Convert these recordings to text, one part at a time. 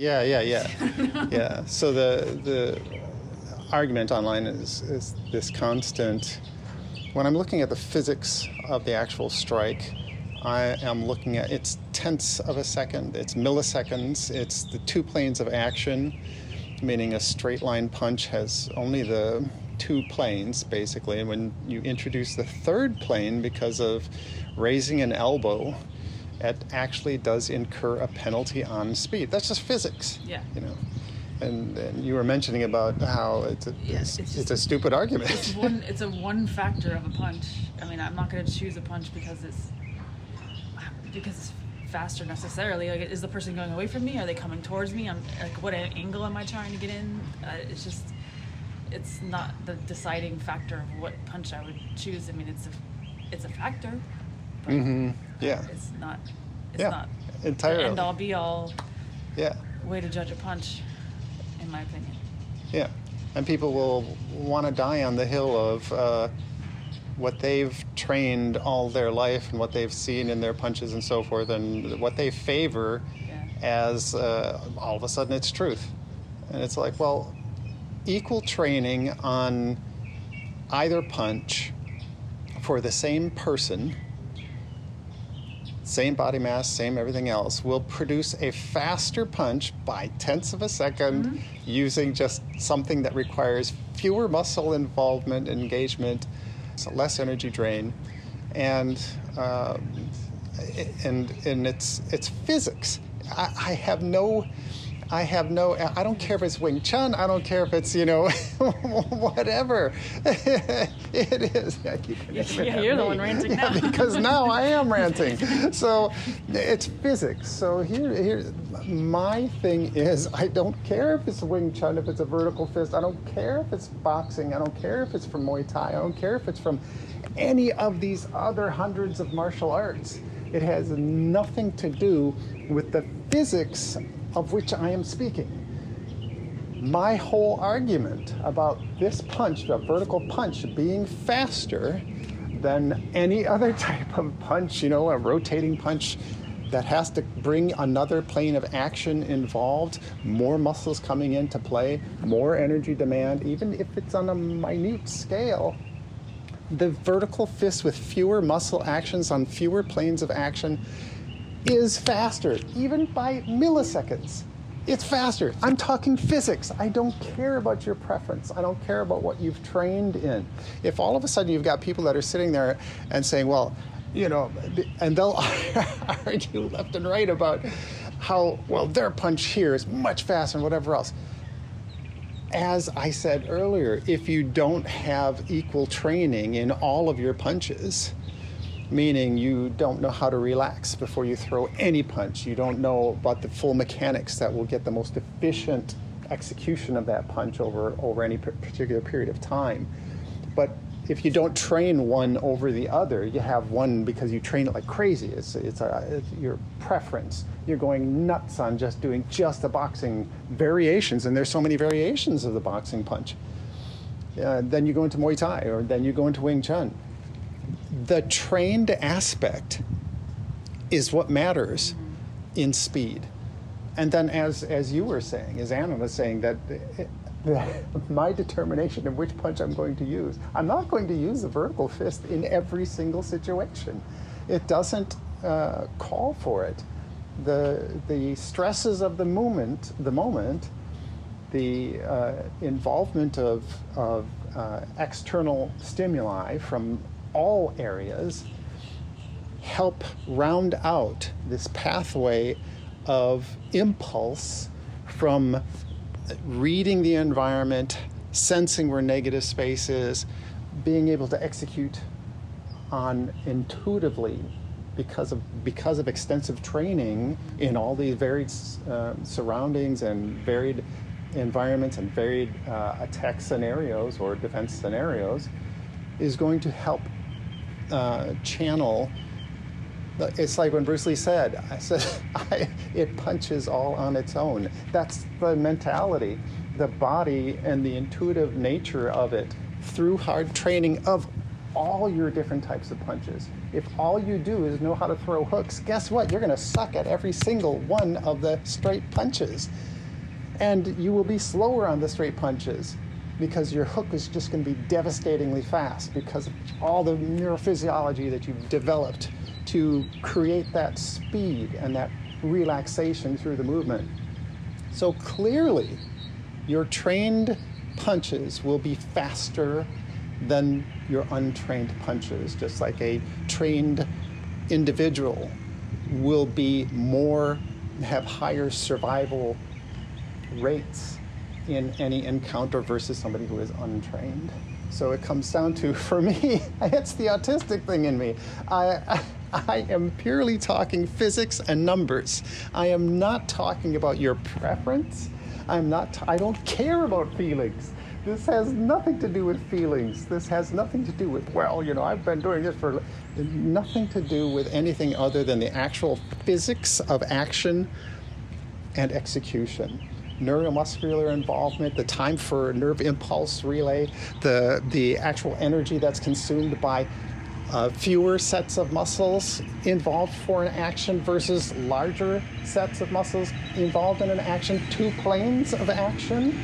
Yeah. So the argument online is this constant. When I'm looking at the physics of the actual strike, I am looking at it's tenths of a second, it's milliseconds, it's the two planes of action, meaning a straight line punch has only the two planes, basically. And when you introduce the third plane because of raising an elbow, it actually does incur a penalty on speed. That's just physics. Yeah. And you were mentioning about how it's a stupid argument. It's a one factor of a punch. I mean, I'm not going to choose a punch because it's faster necessarily. Like, is the person going away from me? Are they coming towards me? What angle am I trying to get in? It's not the deciding factor of what punch I would choose. I mean, it's a factor. But Yeah. It's not entirely the end all be all Yeah. way to judge a punch, in my opinion. Yeah. And people will want to die on the hill of what they've trained all their life and what they've seen in their punches and so forth, and what they favor as all of a sudden it's truth. And it's like, well, equal training on either punch for the same person, same body mass, same everything else, will produce a faster punch by tenths of a second using just something that requires fewer muscle involvement, engagement, so less energy drain, and it's physics. I don't care if it's Wing Chun. I don't care if it's, whatever. It is. You're the one ranting now. Because now I am ranting. So it's physics. So here, my thing is, I don't care if it's Wing Chun, if it's a vertical fist. I don't care if it's boxing. I don't care if it's from Muay Thai. I don't care if it's from any of these other hundreds of martial arts. It has nothing to do with the physics of which I am speaking. My whole argument about this punch, the vertical punch, being faster than any other type of punch, a rotating punch that has to bring another plane of action involved, more muscles coming into play, more energy demand, even if it's on a minute scale. The vertical fist with fewer muscle actions on fewer planes of action is faster, even by milliseconds. It's faster. I'm talking physics. I don't care about your preference. I don't care about what you've trained in. If all of a sudden you've got people that are sitting there and saying, well, and they'll argue left and right about how, well, their punch here is much faster and whatever else. As I said earlier, if you don't have equal training in all of your punches, meaning you don't know how to relax before you throw any punch, you don't know about the full mechanics that will get the most efficient execution of that punch over any particular period of time. But if you don't train one over the other, you have one because you train it like crazy. It's your preference. You're going nuts on just doing just the boxing variations, and there's so many variations of the boxing punch. Then you go into Muay Thai, or then you go into Wing Chun. The trained aspect is what matters in speed. And then as you were saying, as Anna was saying, that my determination of which punch I'm going to use, I'm not going to use the vertical fist in every single situation. It doesn't call for it. The stresses of the moment, the involvement of external stimuli from all areas help round out this pathway of impulse from reading the environment, sensing where negative space is, being able to execute on intuitively because of extensive training in all these varied surroundings and varied environments and varied attack scenarios or defense scenarios, is going to help channel. It's like when Bruce Lee said, it punches all on its own. That's the mentality, the body, and the intuitive nature of it through hard training of all your different types of punches. If all you do is know how to throw hooks, guess what? You're going to suck at every single one of the straight punches. And you will be slower on the straight punches because your hook is just going to be devastatingly fast because of all the neurophysiology that you've developed to create that speed and that relaxation through the movement. So clearly, your trained punches will be faster than your untrained punches, just like a trained individual will be have higher survival rates in any encounter versus somebody who is untrained. So it comes down to, for me, it's the autistic thing in me. I am purely talking physics and numbers. I am not talking about your preference. I don't care about feelings. This has nothing to do with feelings. This has nothing to do with, well, I've been doing this for nothing to do with anything other than the actual physics of action and execution. Neuromuscular involvement, the time for nerve impulse relay, the actual energy that's consumed by fewer sets of muscles involved for an action versus larger sets of muscles involved in an action, 2 planes of action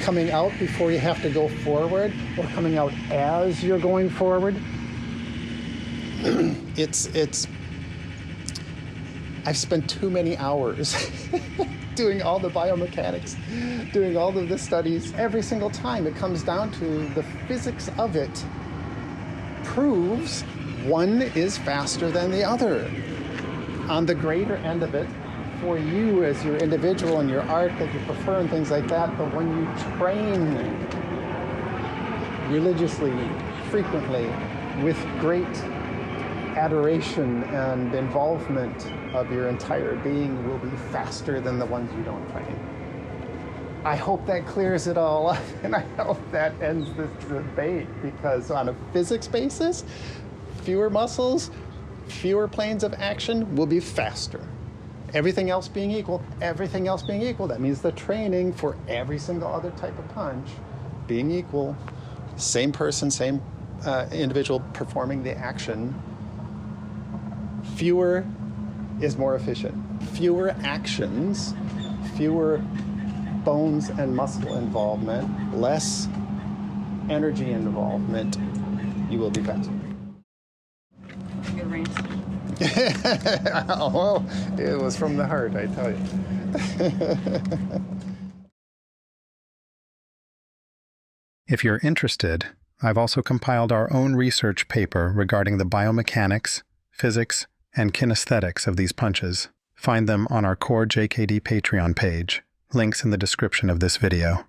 coming out before you have to go forward or coming out as you're going forward. I've spent too many hours doing all the biomechanics, doing all of the studies. Every single time it comes down to the physics of it proves one is faster than the other. On the greater end of it, for you as your individual and your art that you prefer and things like that, but when you train religiously, frequently, with great adoration and involvement of your entire being, will be faster than the ones you don't train. I hope that clears it all up, and I hope that ends this debate, because on a physics basis, fewer muscles, fewer planes of action will be faster. Everything else being equal, that means the training for every single other type of punch being equal, same person, same individual performing the action, fewer is more efficient. Fewer actions, fewer bones and muscle involvement, less energy involvement, you will be faster. Good rant. Well, it was from the heart, I tell you. If you're interested, I've also compiled our own research paper regarding the biomechanics, physics, and kinesthetics of these punches. Find them on our Core JKD Patreon page. Links in the description of this video.